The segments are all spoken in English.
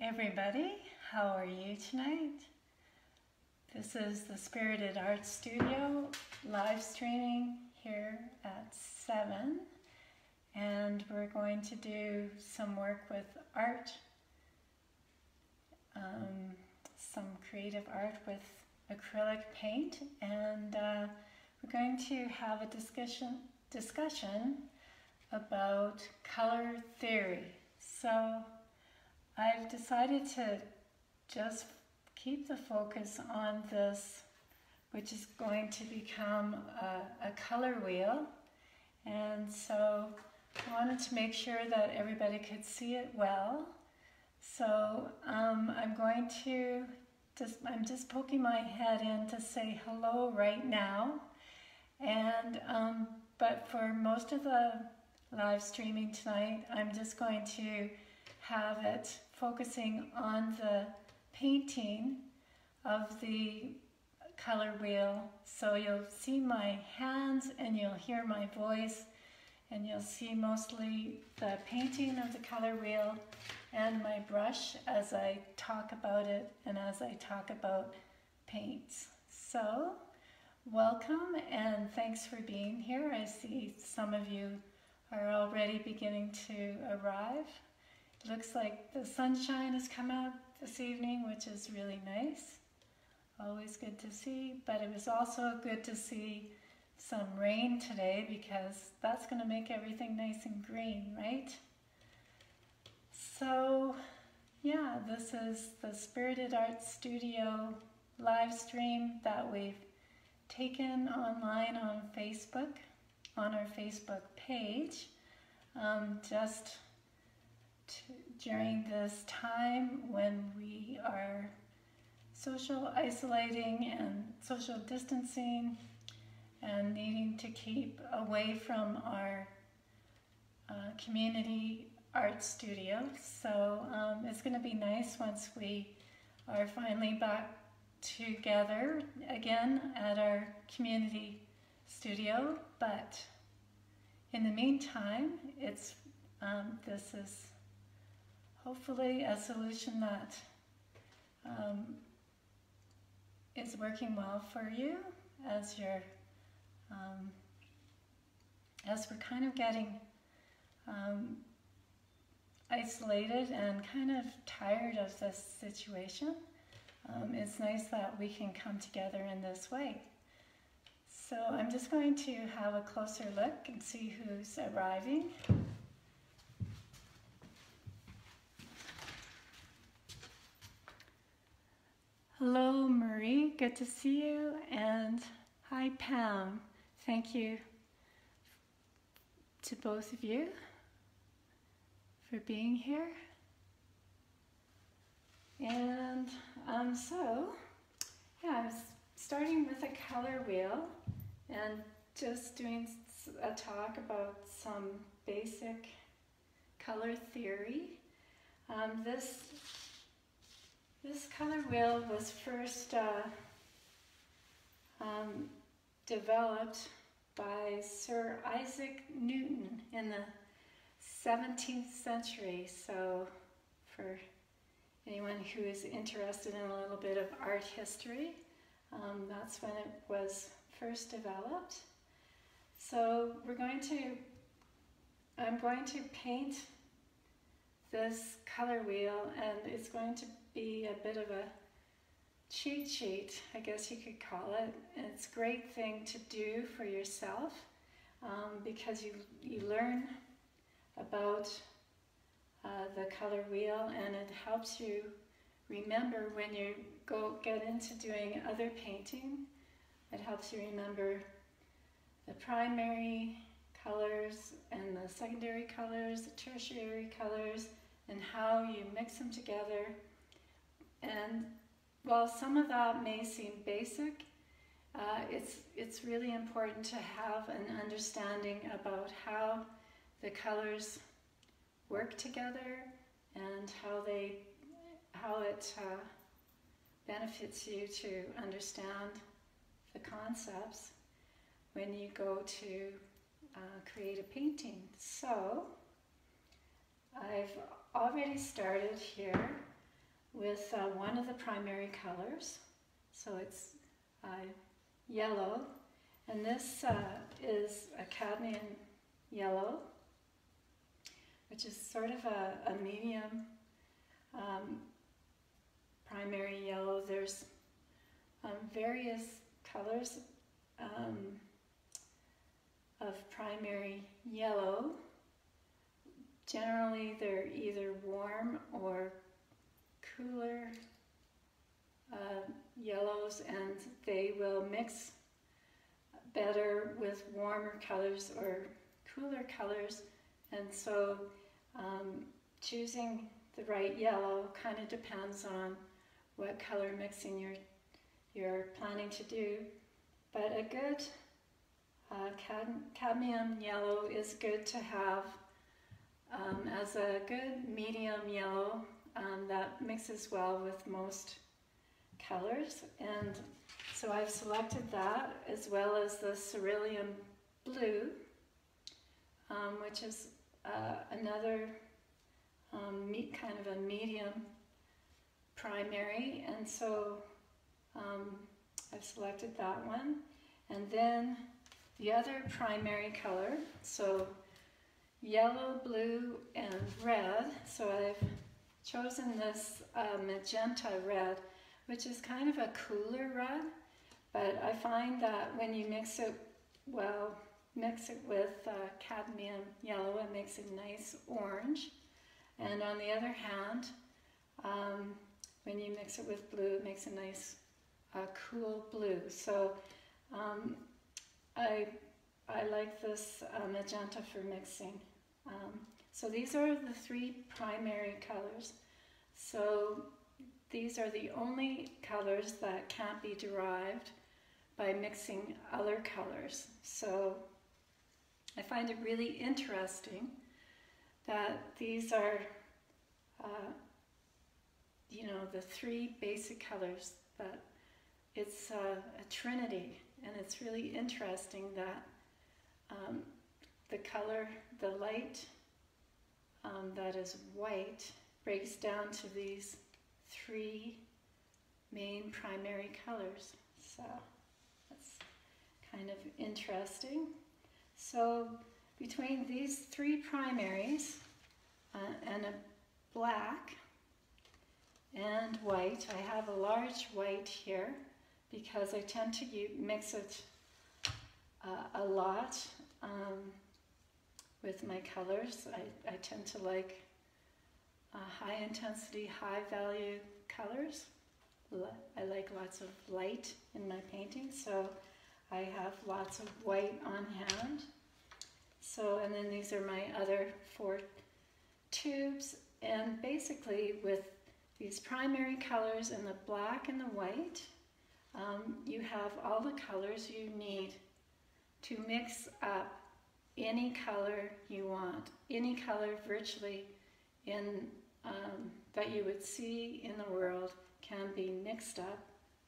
everybody, how are you tonight? This is the Spirited Art Studio live streaming here at 7, and we're going to do some work with art, some creative art with acrylic paint, and we're going to have a discussion about color theory. So I've decided to just keep the focus on this, which is going to become a color wheel. And so I wanted to make sure that everybody could see it well. So I'm just poking my head in to say hello right now. And but for most of the live streaming tonight, I'm just going to have it focusing on the painting of the color wheel. So you'll see my hands and you'll hear my voice, and you'll see mostly the painting of the color wheel and my brush as I talk about it and as I talk about paints. So welcome and thanks for being here. I see some of you are already beginning to arrive. It looks like the sunshine has come out this evening, which is really nice. Always good to see, but it was also good to see some rain today because that's going to make everything nice and green, right? So yeah, this is the Spirited Art Studio live stream that we've taken online on Facebook, on our Facebook page, during this time when we are social isolating and social distancing and needing to keep away from our community art studio. So it's going to be nice once we are finally back together again at our community studio. But in the meantime, this is hopefully a solution that is working well for you as we're kind of getting isolated and kind of tired of this situation. It's nice that we can come together in this way. So I'm just going to have a closer look and see who's arriving. Hello Marie, good to see you, and hi Pam. Thank you to both of you for being here. And so, yeah, I was starting with a color wheel and just doing a talk about some basic color theory. This color wheel was first developed by Sir Isaac Newton in the 17th century. So for anyone who is interested in a little bit of art history, that's when it was first developed. So I'm going to paint this color wheel, and it's going to be a bit of a cheat sheet, I guess you could call it. And it's a great thing to do for yourself because you learn about the color wheel, and it helps you remember when you get into doing other painting. It helps you remember the primary colors and the secondary colors, the tertiary colors, and how you mix them together. And while some of that may seem basic, it's really important to have an understanding about how the colors work together and how it benefits you to understand the concepts when you go to create a painting. So I've already started here with one of the primary colors. So it's yellow, and this is a cadmium yellow, which is sort of a medium primary yellow. There's various colors of primary yellow. Generally, they're either warm or cooler yellows, and they will mix better with warmer colors or cooler colors. And so choosing the right yellow kind of depends on what color mixing you're planning to do. But a good cadmium yellow is good to have as a good medium yellow that mixes well with most colors. And so I've selected that, as well as the cerulean blue, which is another kind of a medium primary, and so I've selected that one. And then the other primary color, so yellow, blue, and red. So I've chosen this magenta red, which is kind of a cooler red, but I find that when you mix it with cadmium yellow, it makes a nice orange. And on the other hand, when you mix it with blue, it makes a nice cool blue. So I like this magenta for mixing. So these are the three primary colors. So these are the only colors that can't be derived by mixing other colors. So I find it really interesting that these are, the three basic colors, that it's a trinity. And it's really interesting that the color, the light that is white, breaks down to these three main primary colors. So that's kind of interesting. So between these three primaries and a black and white, I have a large white here because I tend to mix it a lot with my colors. I tend to like high intensity, high value colors. I like lots of light in my painting, so I have lots of white on hand. So, and then these are my other 4 tubes, and basically with these primary colors and the black and the white, you have all the colors you need to mix up any color you want, any color virtually that you would see in the world can be mixed up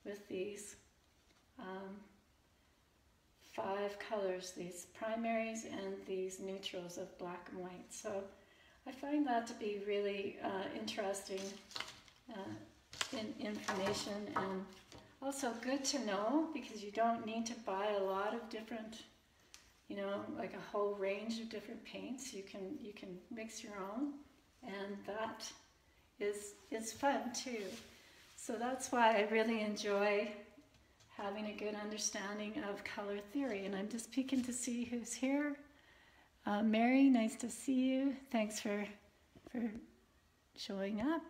with these 5 colors, these primaries and these neutrals of black and white. So I find that to be really interesting information, and also good to know, because you don't need to buy a lot of different, like a whole range of different paints. You can mix your own, and that is fun too. So that's why I really enjoy having a good understanding of color theory. And I'm just peeking to see who's here. Mary, nice to see you. Thanks for showing up.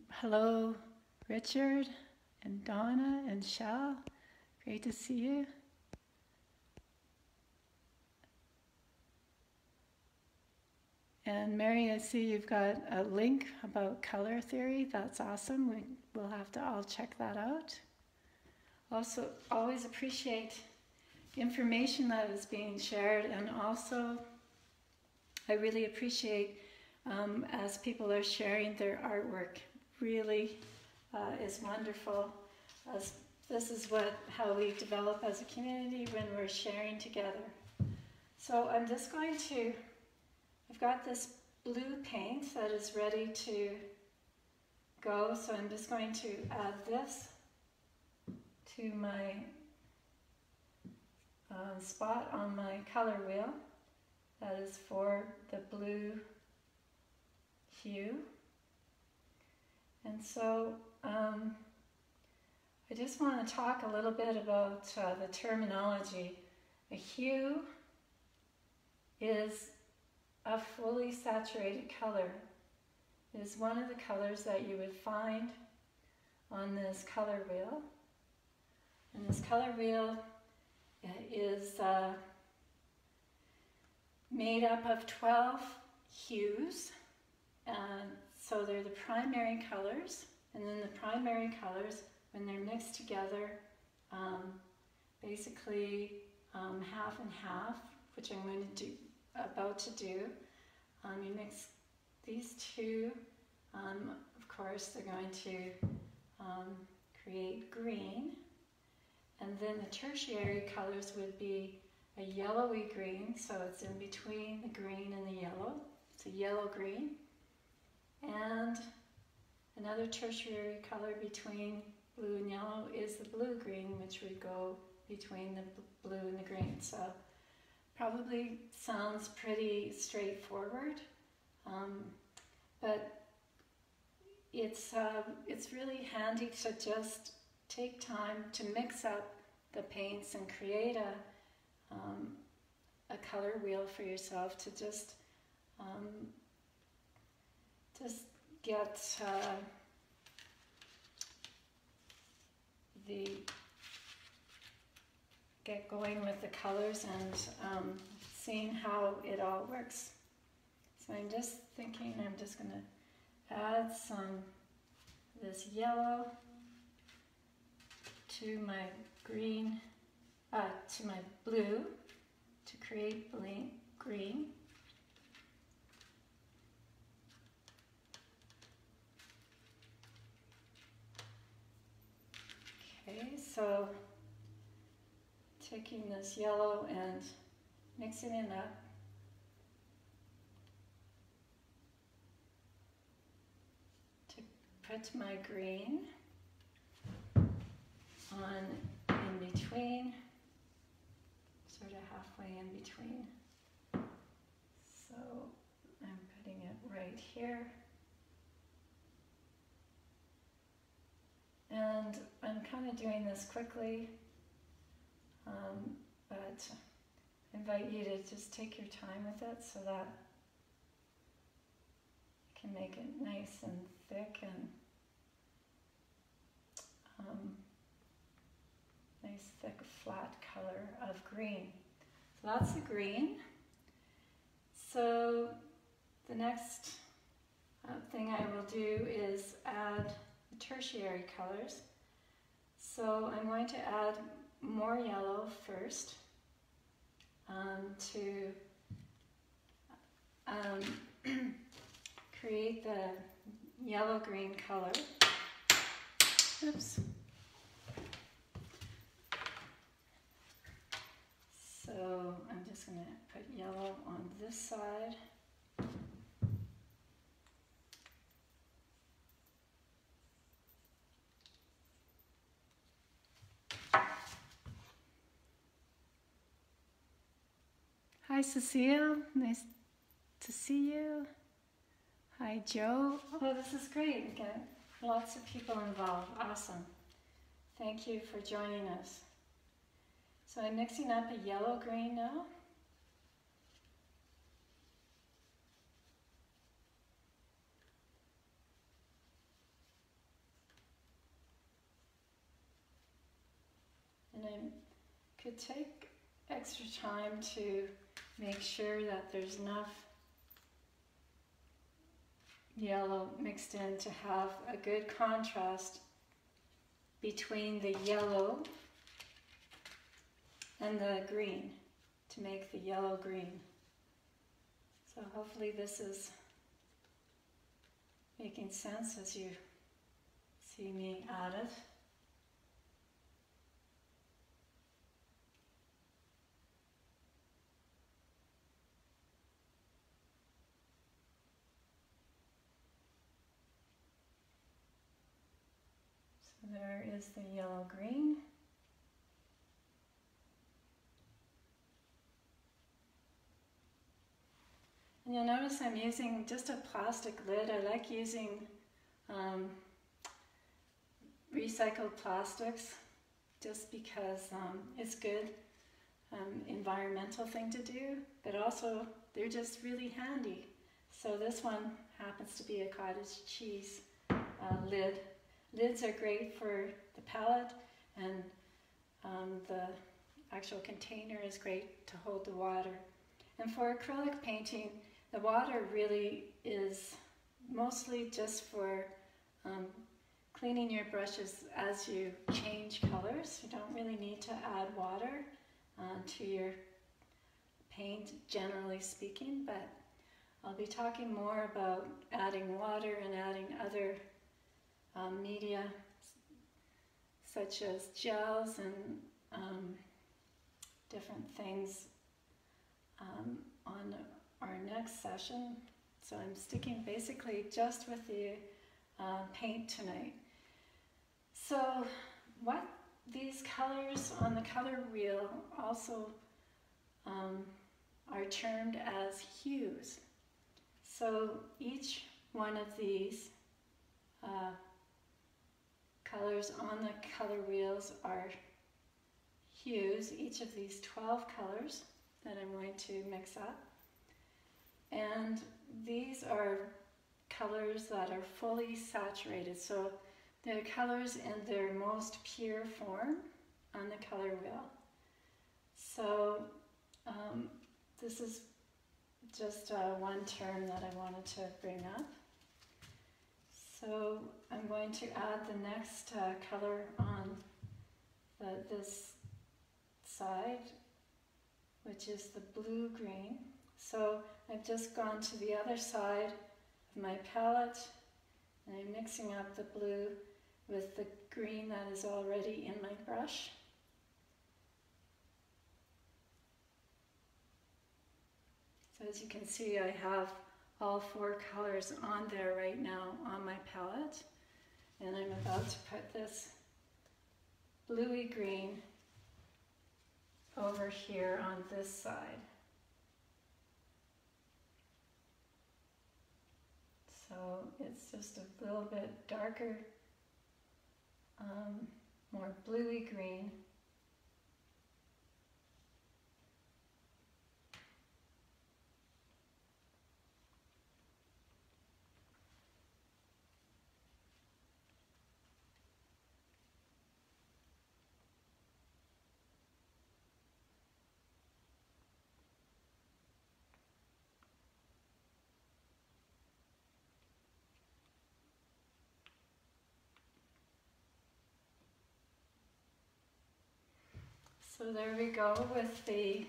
Hello, Richard and Donna and Shell. Great to see you. And Mary, I see you've got a link about color theory. That's awesome. We'll have to all check that out. Also, always appreciate information that is being shared, and also I really appreciate as people are sharing their artwork. Really is wonderful. As this is how we develop as a community, when we're sharing together. So I'm just going to, I've got this blue paint that is ready to go. So I'm just going to add this to my spot on my color wheel. That is for the blue hue. And so I just want to talk a little bit about the terminology. A hue is a fully saturated color. It is one of the colors that you would find on this color wheel. And this color wheel is made up of 12 hues. And so they're the primary colors. And then the primary colors, when they're mixed together, basically half and half, which I'm going to about to do. You mix these two, of course they're going to create green, and then the tertiary colors would be a yellowy green, so it's in between the green and the yellow. It's a yellow green, and another tertiary color between blue and yellow is the blue green, which would go between the blue and the green. So probably sounds pretty straightforward, but it's really handy to just take time to mix up the paints and create a color wheel for yourself to just get going with the colors and seeing how it all works. So I'm just thinking I'm just going to add some of this yellow to my green, to my blue to create green. Okay, so taking this yellow and mixing it up. To put my green on in between, sort of halfway in between. So I'm putting it right here. And I'm kind of doing this quickly, but I invite you to just take your time with it so that you can make it nice and thick and nice thick flat color of green. So that's the green. So the next thing I will do is add the tertiary colors. So I'm going to add more yellow first to create the yellow-green color. Oops. So I'm just going to put yellow on this side. Hi Cecile, nice to see you. Hi Joe. Oh, this is great. We got lots of people involved. Awesome. Thank you for joining us. So I'm mixing up a yellow-green now. And I could take extra time to make sure that there's enough yellow mixed in to have a good contrast between the yellow and the green to make the yellow green. So hopefully this is making sense as you see me add it. there is the yellow-green. And you'll notice I'm using just a plastic lid. I like using recycled plastics just because it's good environmental thing to do, but also they're just really handy. So this one happens to be a cottage cheese lid. Lids are great for the palette, and the actual container is great to hold the water. And for acrylic painting, the water really is mostly just for cleaning your brushes as you change colors. You don't really need to add water to your paint, generally speaking, but I'll be talking more about adding water and adding other media such as gels and different things on our next session. So I'm sticking basically just with the paint tonight. So what these colors on the color wheel also are termed as hues. So each one of these colors on the color wheels are hues, each of these 12 colors that I'm going to mix up. And these are colors that are fully saturated. So they're colors in their most pure form on the color wheel. So this is just one term that I wanted to bring up. So I'm going to add the next color on this side, which is the blue-green. So I've just gone to the other side of my palette, and I'm mixing up the blue with the green that is already in my brush. So as you can see, I have all 4 colors on there right now on my palette, and I'm about to put this bluey green over here on this side. So it's just a little bit darker, more bluey green. So there we go with the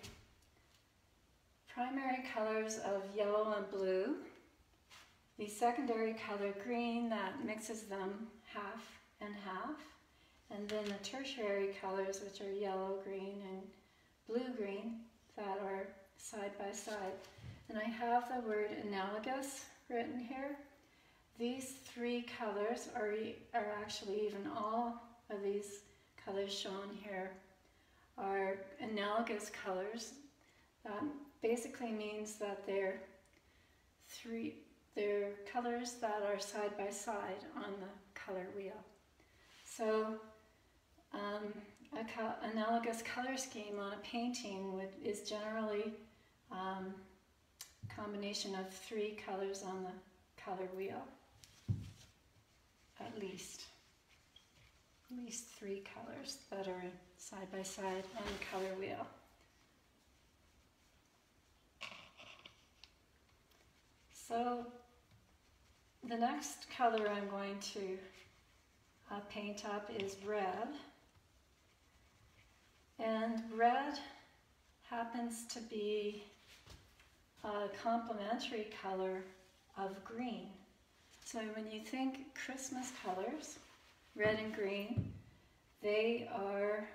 primary colors of yellow and blue. The secondary color green that mixes them half and half. And then the tertiary colors, which are yellow, green, and blue-green, that are side by side. And I have the word analogous written here. These 3 colors are actually, even all of these colors shown here are analogous colors. That basically means that they're colors that are side by side on the color wheel. So analogous color scheme on a painting is generally a combination of 3 colors on the color wheel, at least 3 colors that are side by side on the color wheel. So the next color I'm going to paint up is red. And red happens to be a complementary color of green. So when you think Christmas colors, red and green, they are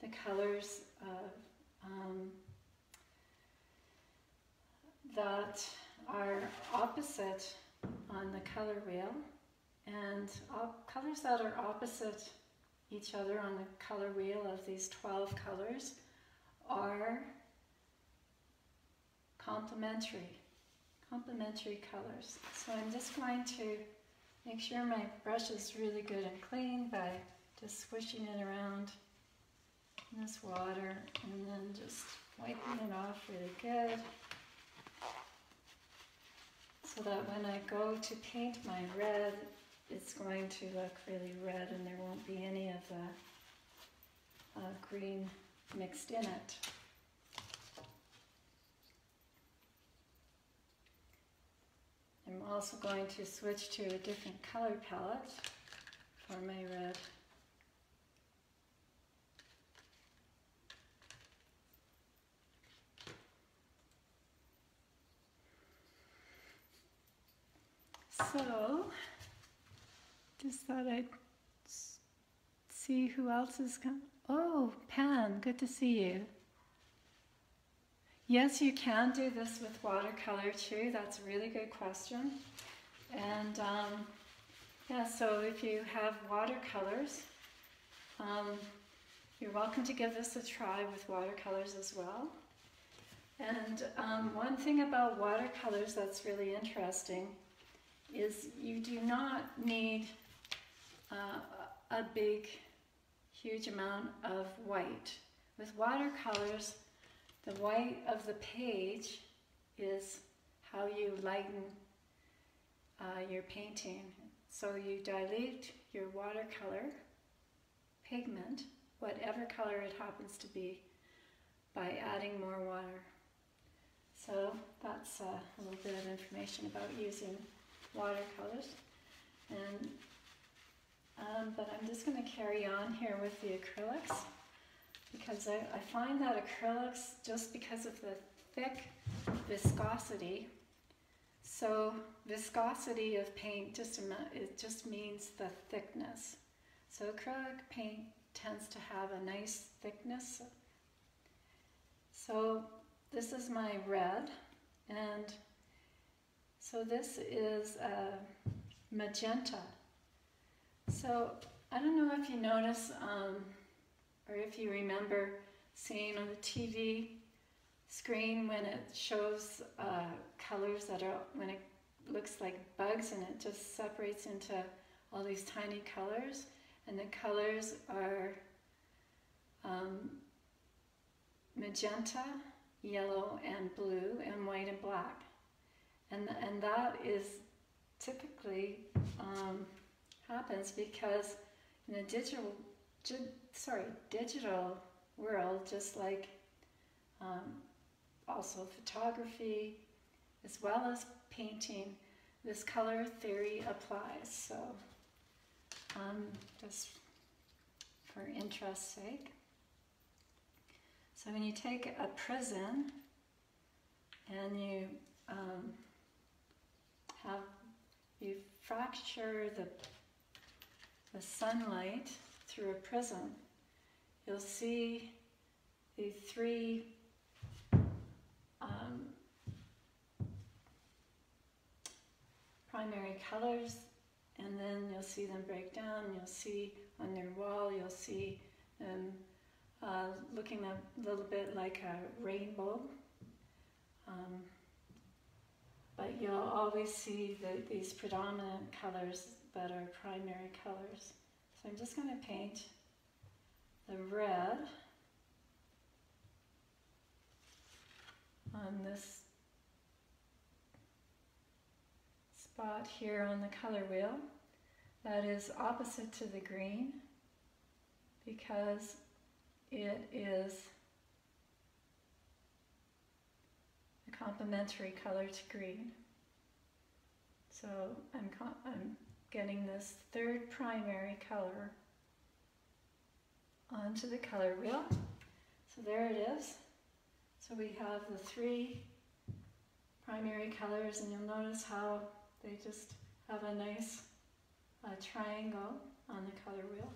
the colors that are opposite on the color wheel. And all colors that are opposite each other on the color wheel of these 12 colors are complementary colors. So I'm just going to make sure my brush is really good and clean by just swishing it around in this water and then just wiping it off really good, so that when I go to paint my red, it's going to look really red and there won't be any of the green mixed in it. I'm also going to switch to a different color palette for my red. So, just thought I'd see who else is coming. Oh, Pam, good to see you. Yes, you can do this with watercolor too. That's a really good question. And yeah, so if you have watercolors, you're welcome to give this a try with watercolors as well. And one thing about watercolors that's really interesting is you do not need a big, huge amount of white. With watercolors, the white of the page is how you lighten your painting. So you dilute your watercolor pigment, whatever color it happens to be, by adding more water. So that's a little bit of information about using watercolors. And but I'm just going to carry on here with the acrylics, because I find that acrylics, just because of the thick viscosity, so viscosity of paint it just means the thickness. So acrylic paint tends to have a nice thickness. So this is my red, and so this is a magenta. So I don't know if you notice, or if you remember seeing on the TV screen when it shows colors that are, when it looks like bugs and it just separates into all these tiny colors, and the colors are magenta, yellow, and blue, and white and black. And that is typically happens because in the digital world, just like also photography as well as painting, this color theory applies. So just for interest's sake. So when you take a prism and you you fracture the sunlight through a prism, you'll see the three primary colors, and then you'll see them break down. You'll see on their wall, you'll see them looking a little bit like a rainbow. But you'll always see these predominant colors that are primary colors. So I'm just going to paint the red on this spot here on the color wheel that is opposite to the green, because it is a complementary color to green. So I'm getting this third primary color onto the color wheel. So there it is. So we have the three primary colors, and you'll notice how they just have a nice triangle on the color wheel.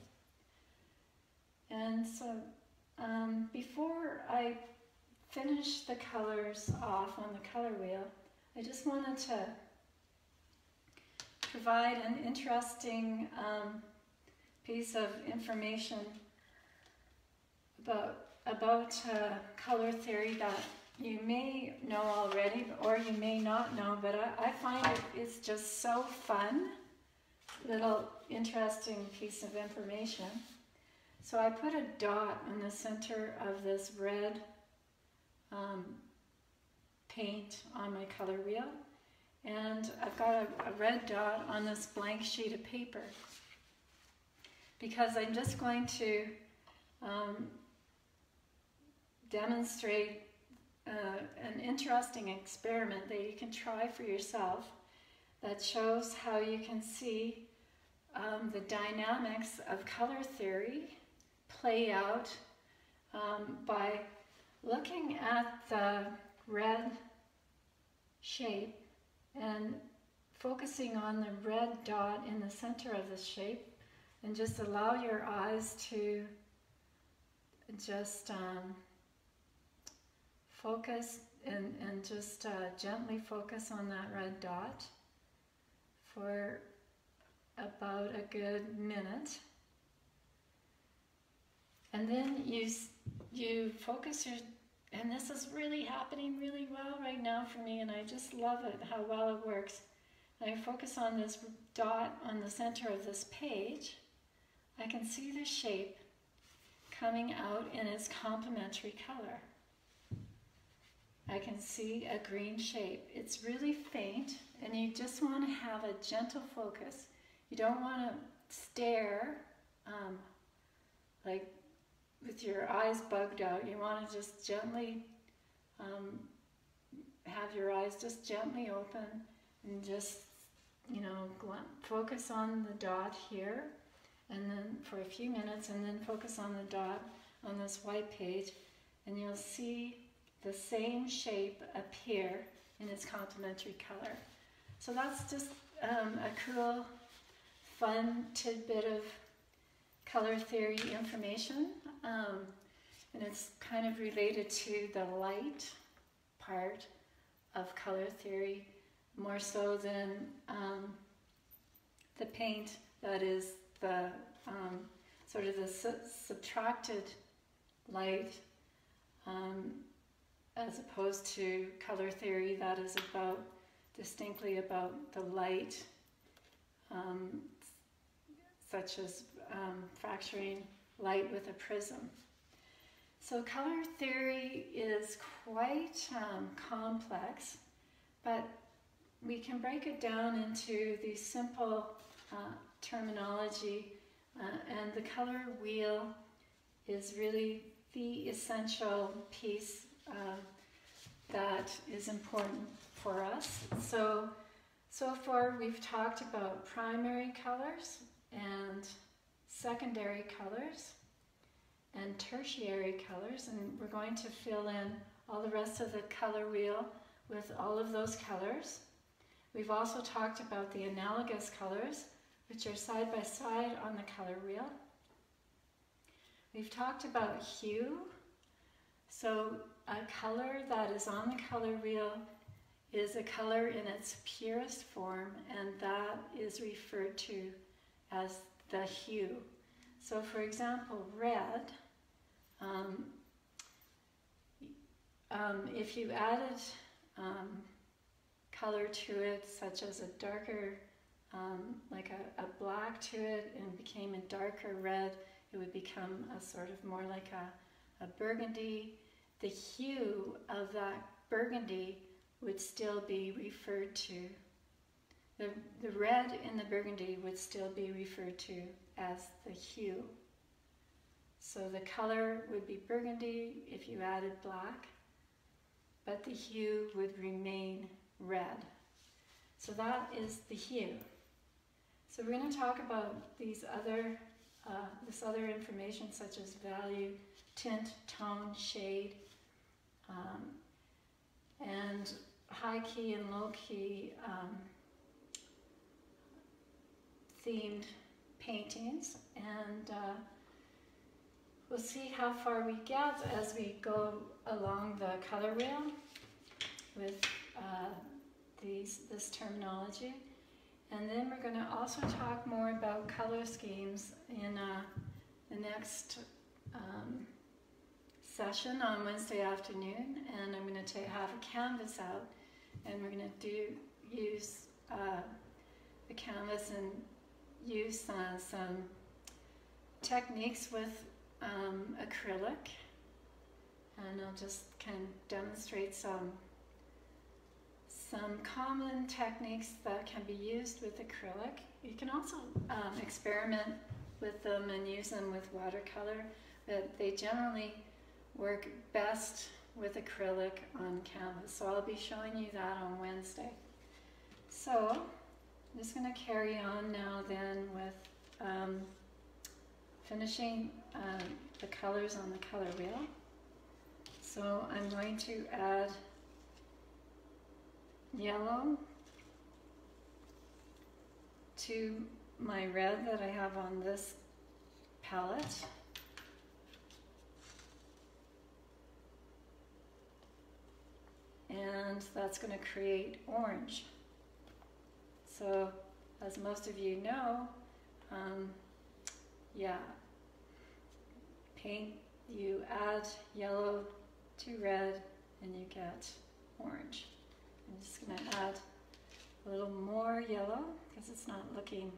And so before I finish the colors off on the color wheel, I just wanted to provide an interesting piece of information about color theory that you may know already or you may not know, but I find it's just so fun, little interesting piece of information. So I put a dot in the center of this red paint on my color wheel, and I've got a red dot on this blank sheet of paper because I'm just going to demonstrate an interesting experiment that you can try for yourself that shows how you can see the dynamics of color theory play out by looking at the red shape and focusing on the red dot in the center of the shape, and just allow your eyes to just focus and just gently focus on that red dot for about a good minute. And then you focus your, and this is really happening really well right now for me, and I just love it, how well it works. I focus on this dot on the center of this page. I can see the shape coming out in its complementary color. I can see a green shape. It's really faint, and you just want to have a gentle focus. You don't want to stare like with your eyes bugged out. You want to just gently have your eyes just gently open and just, you know, focus on the dot here, and then for a few minutes, and then focus on the dot on this white page, and you'll see the same shape appear in its complementary color. So that's just a cool, fun tidbit of color theory information, and it's kind of related to the light part of color theory, more so than the paint that is the sort of the subtracted light, as opposed to color theory that is distinctly about the light, such as fracturing light with a prism. So color theory is quite complex, but we can break it down into the simple terminology, and the color wheel is really the essential piece that is important for us. So far we've talked about primary colors and secondary colors and tertiary colors, and we're going to fill in all the rest of the color wheel with all of those colors. We've also talked about the analogous colors, which are side by side on the color wheel. We've talked about hue. So a color that is on the color wheel is a color in its purest form, and that is referred to as the hue. So for example, red, if you added color to it, such as a darker, like a black to it, and became a darker red, it would become a sort of more like a burgundy. The hue of that burgundy would still be referred to, the red in the burgundy would still be referred to as the hue. So the color would be burgundy if you added black, but the hue would remain red. So that is the hue. So we're going to talk about these other, this other information, such as value, tint, tone, shade, and high key and low key themed paintings, and we'll see how far we get as we go along the color wheel with this terminology. And then we're going to also talk more about color schemes in the next session on Wednesday afternoon. And I'm going to have a canvas out, and we're going to use the canvas and use some techniques with acrylic. And I'll just kind of demonstrate some common techniques that can be used with acrylic. You can also experiment with them and use them with watercolor, but they generally work best with acrylic on canvas. So I'll be showing you that on Wednesday. So I'm just going to carry on now then with finishing the colors on the color wheel. So I'm going to add yellow to my red that I have on this palette. And that's going to create orange. So, as most of you know, paint, you add yellow to red and you get orange. I'm just going to add a little more yellow because it's not looking.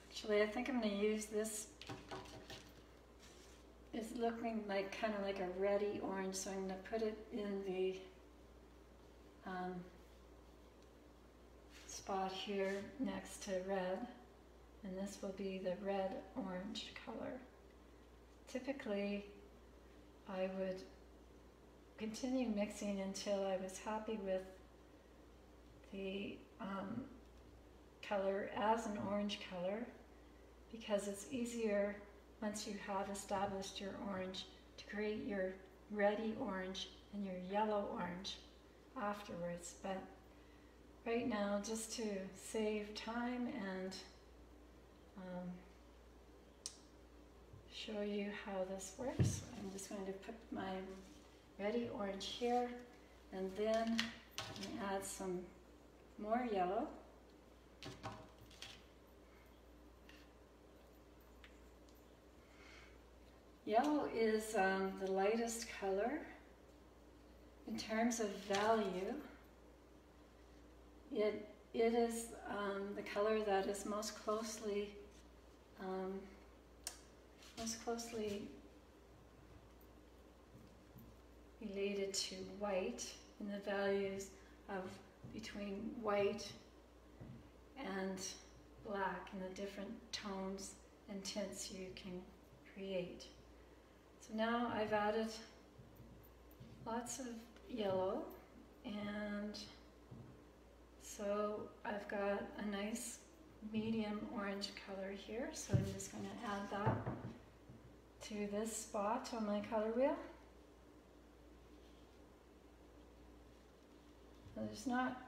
Actually, I think I'm going to use this. It's looking like kind of like a reddy orange, so I'm going to put it in the spot here next to red, and this will be the red-orange color. Typically, I would continue mixing until I was happy with the color as an orange color, because it's easier once you have established your orange to create your reddy orange and your yellow orange afterwards. But right now, just to save time and show you how this works, I'm just going to put my reddy orange here, and then add some more yellow. Yellow is the lightest color. In terms of value, it is the color that is most closely related to white in the values of between white and black and the different tones and tints you can create. So now I've added lots of yellow, and so I've got a nice medium orange color here, so I'm just going to add that to this spot on my color wheel. There's not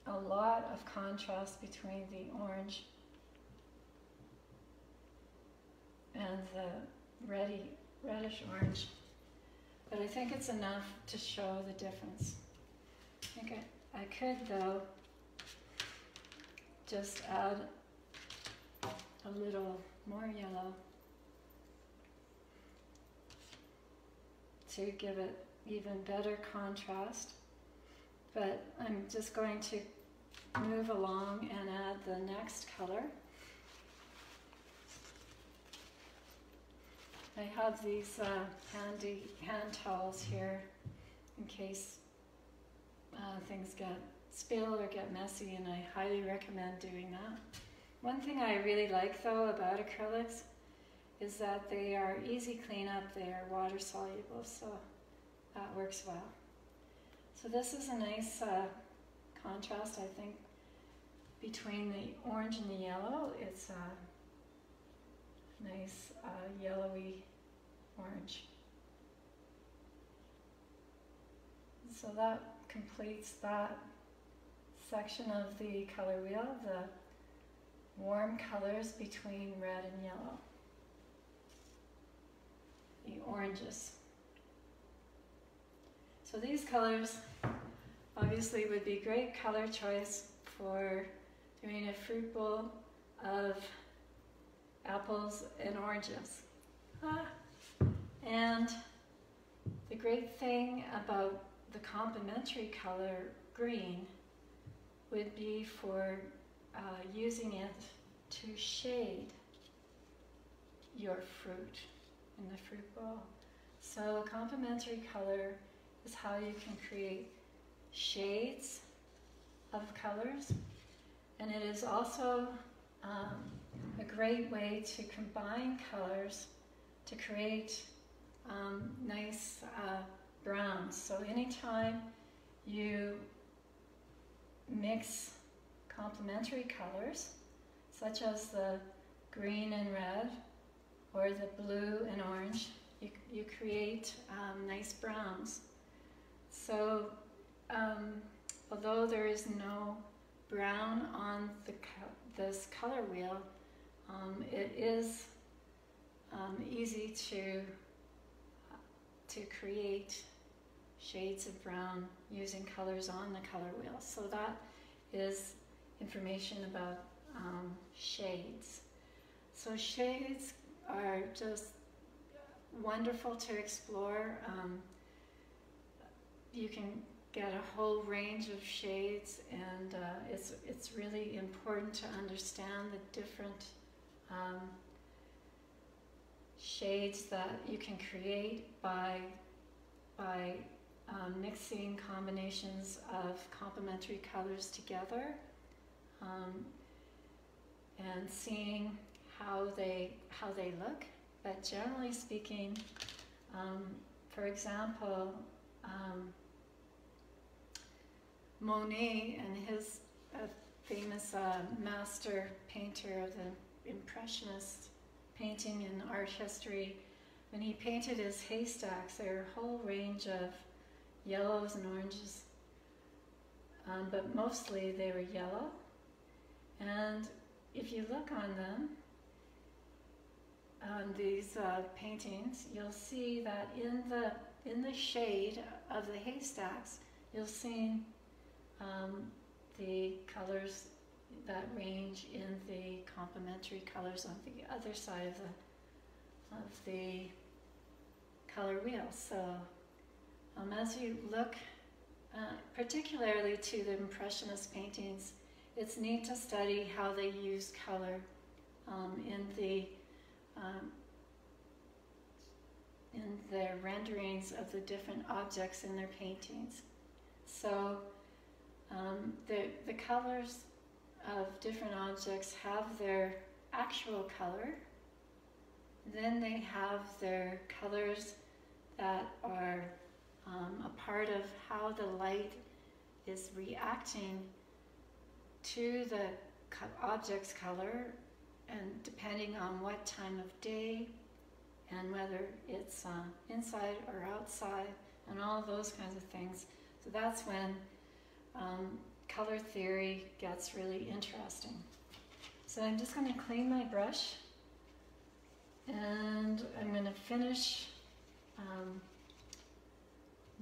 a lot of contrast between the orange and the reddish orange, but I think it's enough to show the difference. I think I could, though, just add a little more yellow to give it even better contrast, but I'm just going to move along and add the next color. I have these handy hand towels here in case things get spilled or get messy, and I highly recommend doing that. One thing I really like, though, about acrylics is that they are easy cleanup, they are water soluble, so that works well. So this is a nice contrast, I think, between the orange and the yellow. It's a nice yellowy orange. So that completes that section of the color wheel, the warm colors between red and yellow, the oranges. So these colors obviously would be great color choice for doing a fruit bowl of apples and oranges. And the great thing about the complementary color green would be for using it to shade your fruit in the fruit bowl. So a complementary color is how you can create shades of colors, and it is also a great way to combine colors to create nice browns. So anytime you mix complementary colors, such as the green and red, or the blue and orange, you create nice browns. So although there is no brown on this color wheel, it is easy to create shades of brown using colors on the color wheel. So that is information about shades. So shades are just wonderful to explore. You can get a whole range of shades, and it's really important to understand the different shades that you can create by mixing combinations of complementary colors together, and seeing how they look. But generally speaking, for example, Monet and his famous master painter of the Impressionist painting in art history, when he painted his haystacks, there were a whole range of yellows and oranges, but mostly they were yellow. And if you look on them, on these paintings, you'll see that in the shade of the haystacks, you'll see the colors that range in the complementary colors on the other side of the color wheel. So as you look particularly to the Impressionist paintings, it's neat to study how they use color in their renderings of the different objects in their paintings. So the colors of different objects have their actual color. Then they have their colors that are a part of how the light is reacting to the object's color, and depending on what time of day and whether it's inside or outside and all those kinds of things. So that's when color theory gets really interesting. So I'm just going to clean my brush, and I'm going to finish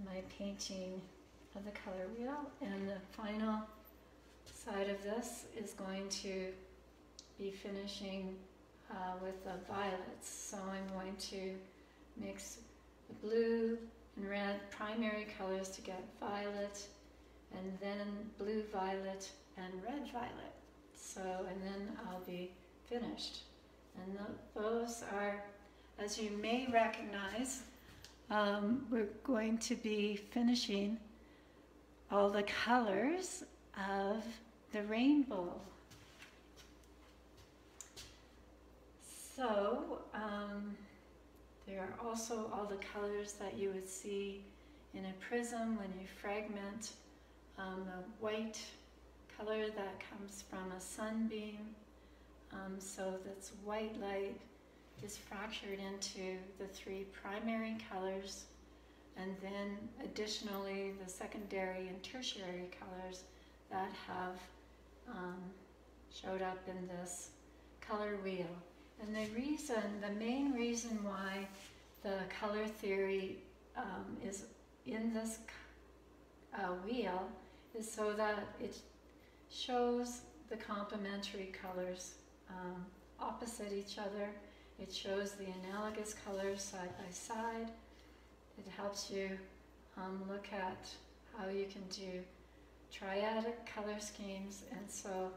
my painting of the color wheel, and the final side of this is going to be finishing with the violets. So I'm going to mix the blue and red primary colors to get violet, and then blue violet and red violet. So, and then I'll be finished. And those are, as you may recognize, we're going to be finishing all the colors of the rainbow. So, there are also all the colors that you would see in a prism when you fragment the white color that comes from a sunbeam. So that's white light is fractured into the three primary colors, and then additionally the secondary and tertiary colors that have showed up in this color wheel. And the main reason why the color theory is in this wheel is so that shows the complementary colors opposite each other. It shows the analogous colors side by side. It helps you look at how you can do triadic color schemes. And so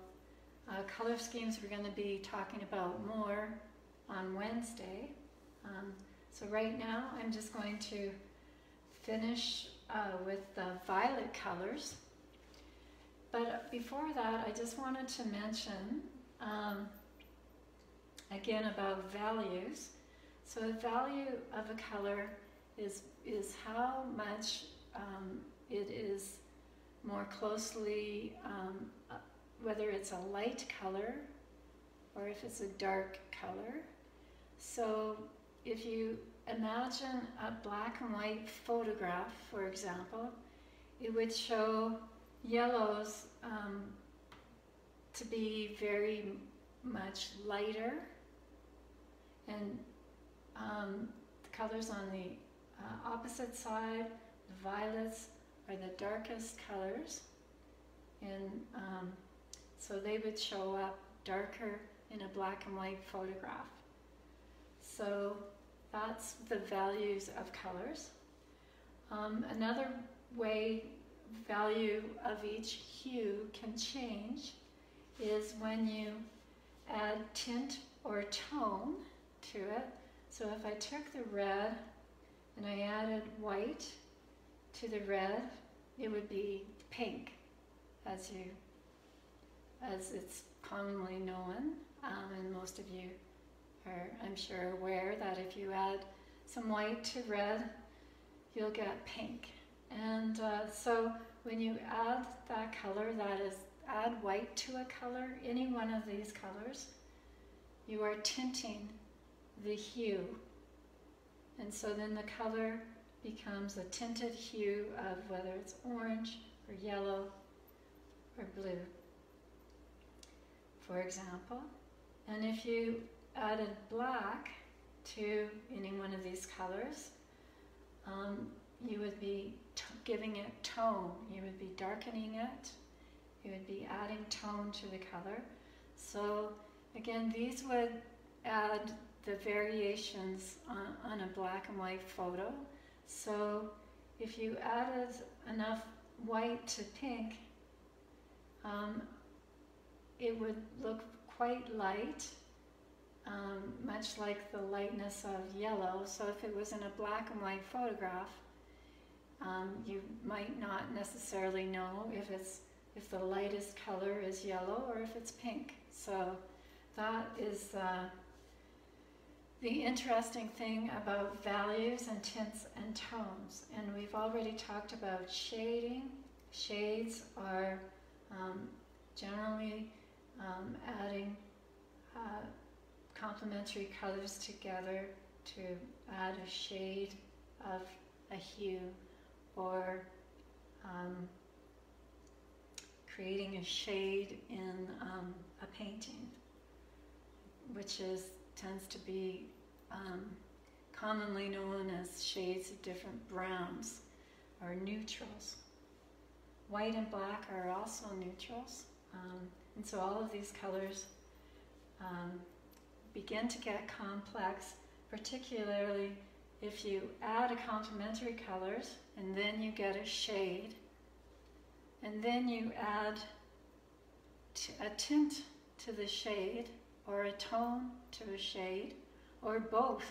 color schemes we're going to be talking about more on Wednesday. So right now I'm just going to finish with the violet colors. But before that, I just wanted to mention again about values. So the value of a color is how much it is more closely, whether it's a light color or if it's a dark color. So if you imagine a black and white photograph, for example, it would show yellows to be very much lighter, and the colors on the opposite side, the violets, are the darkest colors, and so they would show up darker in a black and white photograph. So that's the values of colors. Another way value of each hue can change is when you add tint or tone to it. So if I took the red and I added white to the red, it would be pink, as it's commonly known, and most of you are, I'm sure, aware that if you add some white to red, you'll get pink. And so when you add that color, that is, add white to a color, any one of these colors, you are tinting the hue. And so then the color becomes a tinted hue of whether it's orange or yellow or blue, for example. And if you added black to any one of these colors, you would be giving it tone. You would be darkening it. You would be adding tone to the color. So again, these would add the variations on a black and white photo. So if you added enough white to pink, it would look quite light, much like the lightness of yellow. So if it was in a black and white photograph, you might not necessarily know if the lightest color is yellow or if it's pink. So that is the interesting thing about values and tints and tones. And we've already talked about shading. Shades are generally adding complementary colors together to add a shade of a hue, or creating a shade in a painting, which tends to be commonly known as shades of different browns or neutrals. White and black are also neutrals, and so all of these colors begin to get complex, particularly if you add a complementary colors and then you get a shade, and then you add a tint to the shade, or a tone to a shade, or both,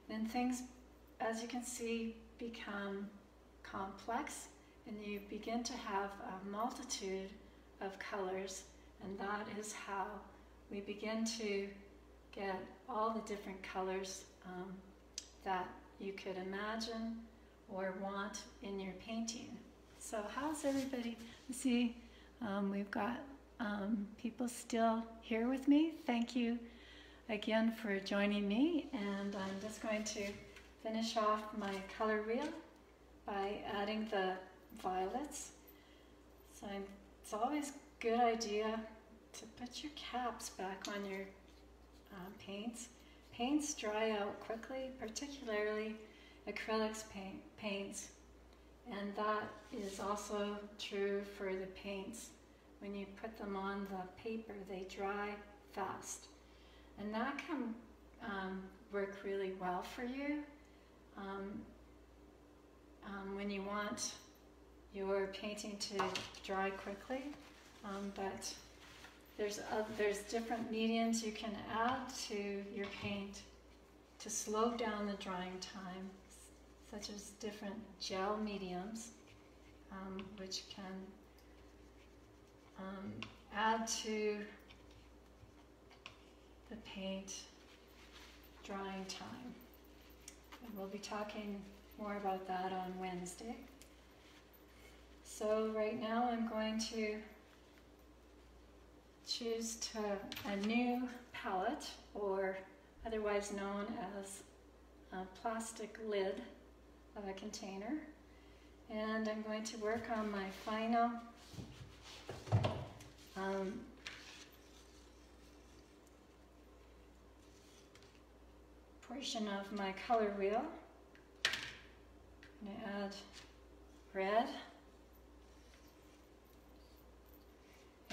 then things, as you can see, become complex, and you begin to have a multitude of colors, and that is how we begin to get all the different colors that you could imagine or want in your painting. So how's everybody? See, we've got people still here with me. Thank you again for joining me, and I'm just going to finish off my color wheel by adding the violets. So it's always a good idea to put your caps back on your paints. Paints dry out quickly, particularly acrylics paints, and that is also true for the paints when you put them on the paper, they dry fast. And that can work really well for you when you want your painting to dry quickly. But there's different mediums you can add to your paint to slow down the drying time, such as different gel mediums, which can add to the paint drying time. And we'll be talking more about that on Wednesday. So right now I'm going to choose a new palette, or otherwise known as a plastic lid of a container. And I'm going to work on my final portion of my color wheel. I'm going to add red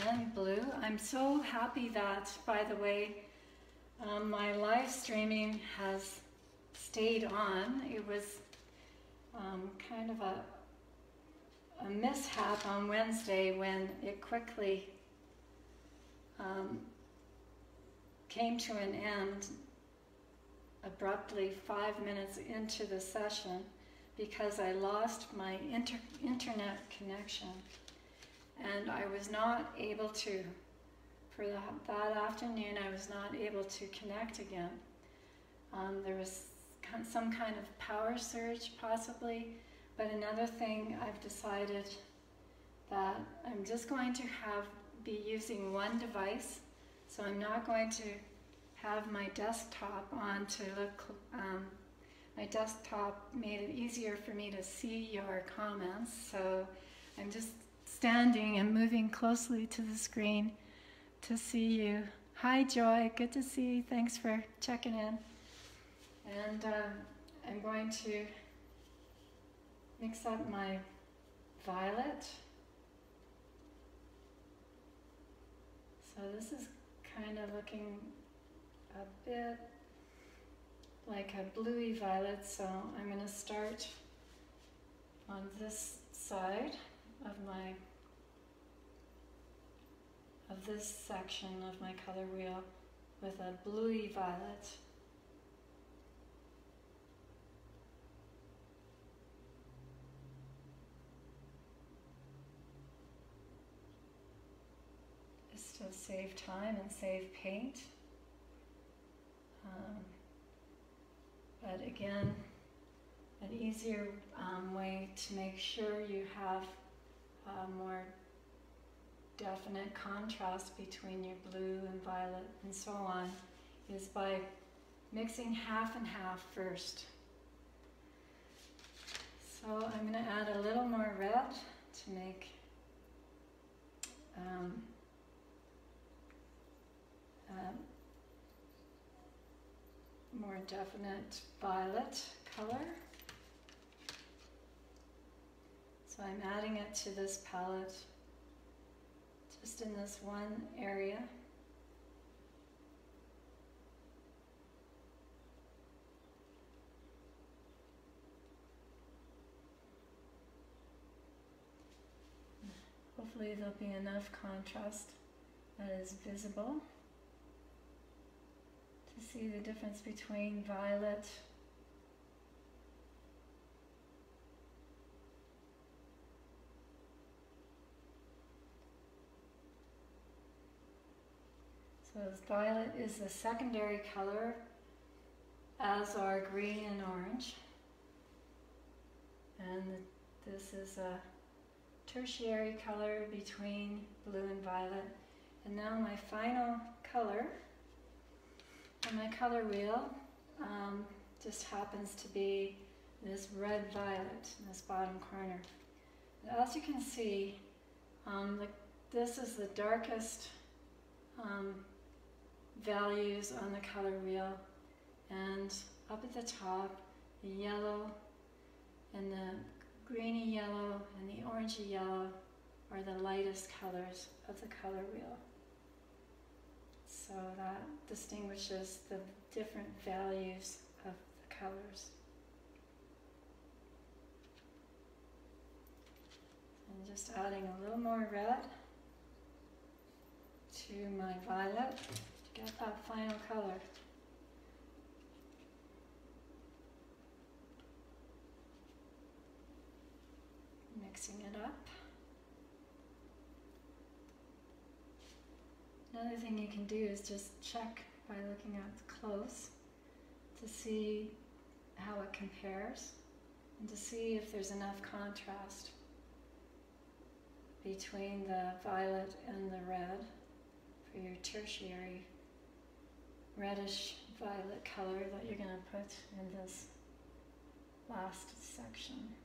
and blue. I'm so happy that, by the way, my live streaming has stayed on. It was kind of a mishap on Wednesday when it quickly came to an end abruptly 5 minutes into the session because I lost my internet connection, and I was not able to, for that afternoon, I was not able to connect again. There was some kind of power surge possibly, but another thing I've decided that I'm just going to be using one device, so I'm not going to have my desktop on to look. My desktop made it easier for me to see your comments, so I'm just standing and moving closely to the screen to see you. Hi Joy, good to see you, thanks for checking in. And I'm going to mix up my violet. So this is kind of looking a bit like a bluey violet, so I'm going to start on this side of this section of my color wheel with a bluey violet. Just to save time and save paint. But again, an easier way to make sure you have more definite contrast between your blue and violet and so on is by mixing half and half first. So I'm going to add a little more red to make more definite violet color. So I'm adding it to this palette, just in this one area. Hopefully there'll be enough contrast that is visible to see the difference between violet so violet is the secondary color, as are green and orange, and this is a tertiary color between blue and violet. And now my final color on my color wheel just happens to be this red violet in this bottom corner. And as you can see, this is the darkest values on the color wheel, and up at the top, the yellow and the greeny yellow and the orangey yellow or the lightest colors of the color wheel. So that distinguishes the different values of the colors. And just adding a little more red to my violet to get that final color. Mixing it up. Another thing you can do is just check by looking at close to see how it compares and to see if there's enough contrast between the violet and the red for your tertiary reddish violet color that you're going to put in this last section.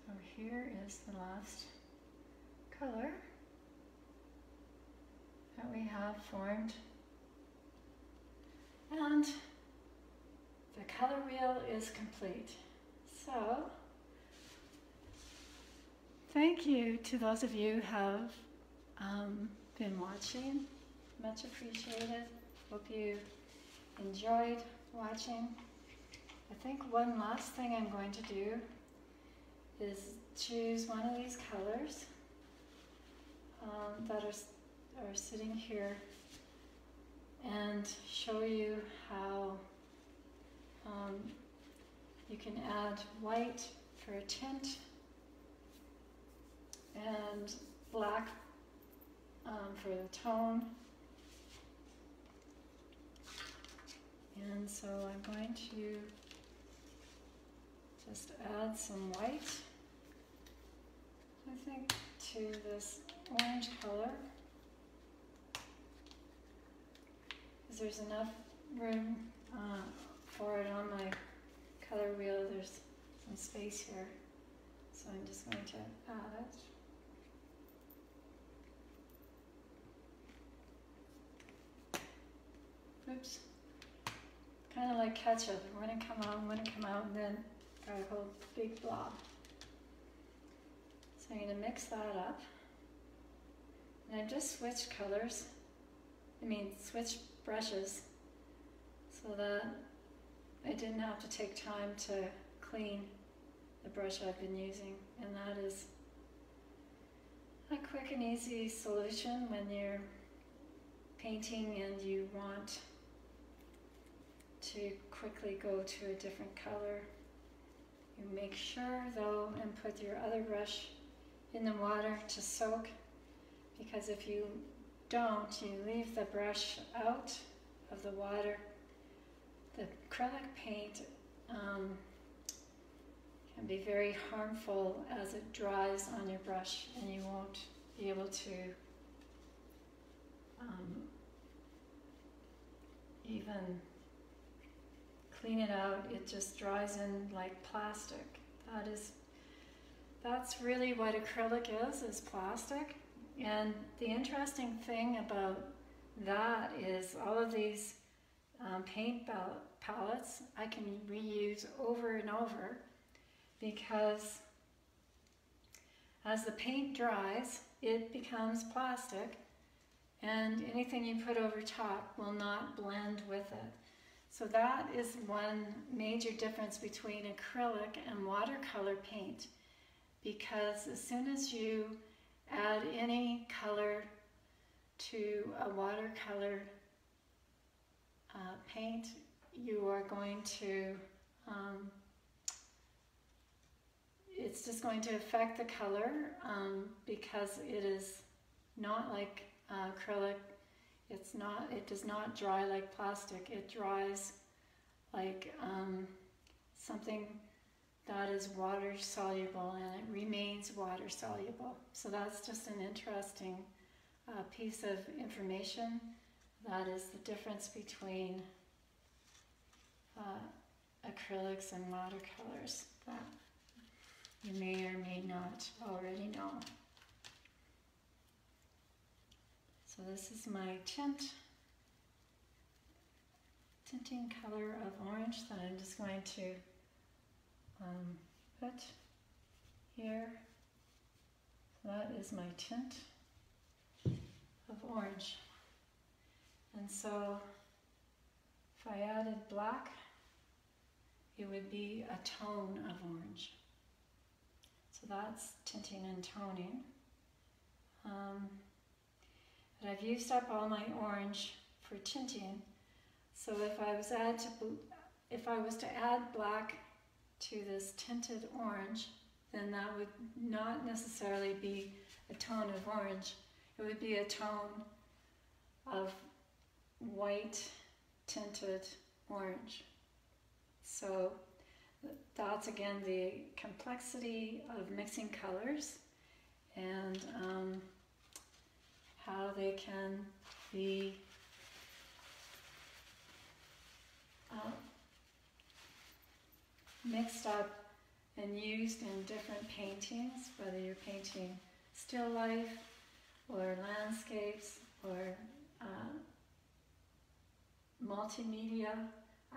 So here is the last color that we have formed. And the color wheel is complete. So, thank you to those of you who have been watching. Much appreciated. Hope you enjoyed watching. I think one last thing I'm going to do is choose one of these colors that are sitting here and show you how you can add white for a tint and black for the tone. And so I'm going to just add some white, I think, to this orange color, because there's enough room for it on my color wheel. There's some space here, so I'm just going to add it. Oops. Kind of like ketchup. When it come out, and then got a whole big blob. So I'm going to mix that up. And I've just switched colors. Switched brushes so that I didn't have to take time to clean the brush I've been using. And that is a quick and easy solution when you're painting and you want to quickly go to a different color. You make sure though and put your other brush in the water to soak, because if you don't, you leave the brush out of the water, the acrylic paint can be very harmful as it dries on your brush, and you won't be able to even clean it out. It just dries in like plastic. That's really what acrylic is plastic. And the interesting thing about that is all of these paint palettes I can reuse over and over, because as the paint dries, it becomes plastic, and anything you put over top will not blend with it. So that is one major difference between acrylic and watercolor paint, because as soon as you add any color to a watercolor paint, you are going to, it's just going to affect the color, because it is not like acrylic. It does not dry like plastic. It dries like something that is water soluble, and it remains water soluble. So that's just an interesting piece of information. That is the difference between acrylics and watercolors that you may or may not already know. So So this is my tinting color of orange that I'm just going to put here. So that is my tint of orange. And so if I added black, it would be a tone of orange. So that's tinting and toning. But I've used up all my orange for tinting. So if I was to add black to this tinted orange, then that would not necessarily be a tone of orange. It would be a tone of white tinted orange. So that's again the complexity of mixing colors and how they can be mixed up and used in different paintings, whether you're painting still life or landscapes or multimedia,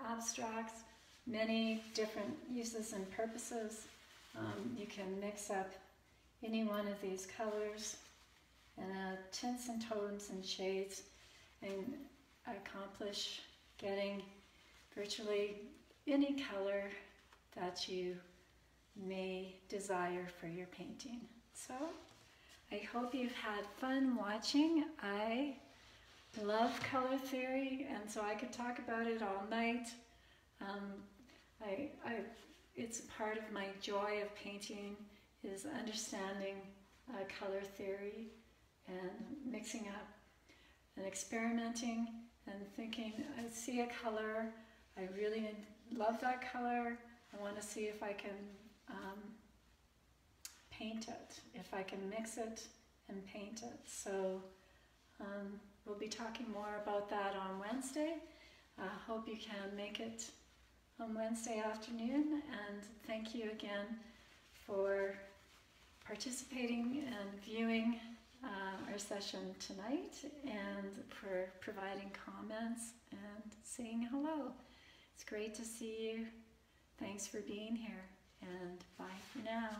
abstracts, many different uses and purposes. You can mix up any one of these colors and add tints and tones and shades and accomplish getting virtually any color that you may desire for your painting. So I hope you've had fun watching. I love color theory, and so I could talk about it all night. It's part of my joy of painting is understanding color theory and mixing up and experimenting and thinking, I see a color, I really love that color, I want to see if I can paint it, if I can mix it and paint it. So we'll be talking more about that on Wednesday. I hope you can make it on Wednesday afternoon, and thank you again for participating and viewing our session tonight and for providing comments and saying hello. It's great to see you. Thanks for being here, and bye for now.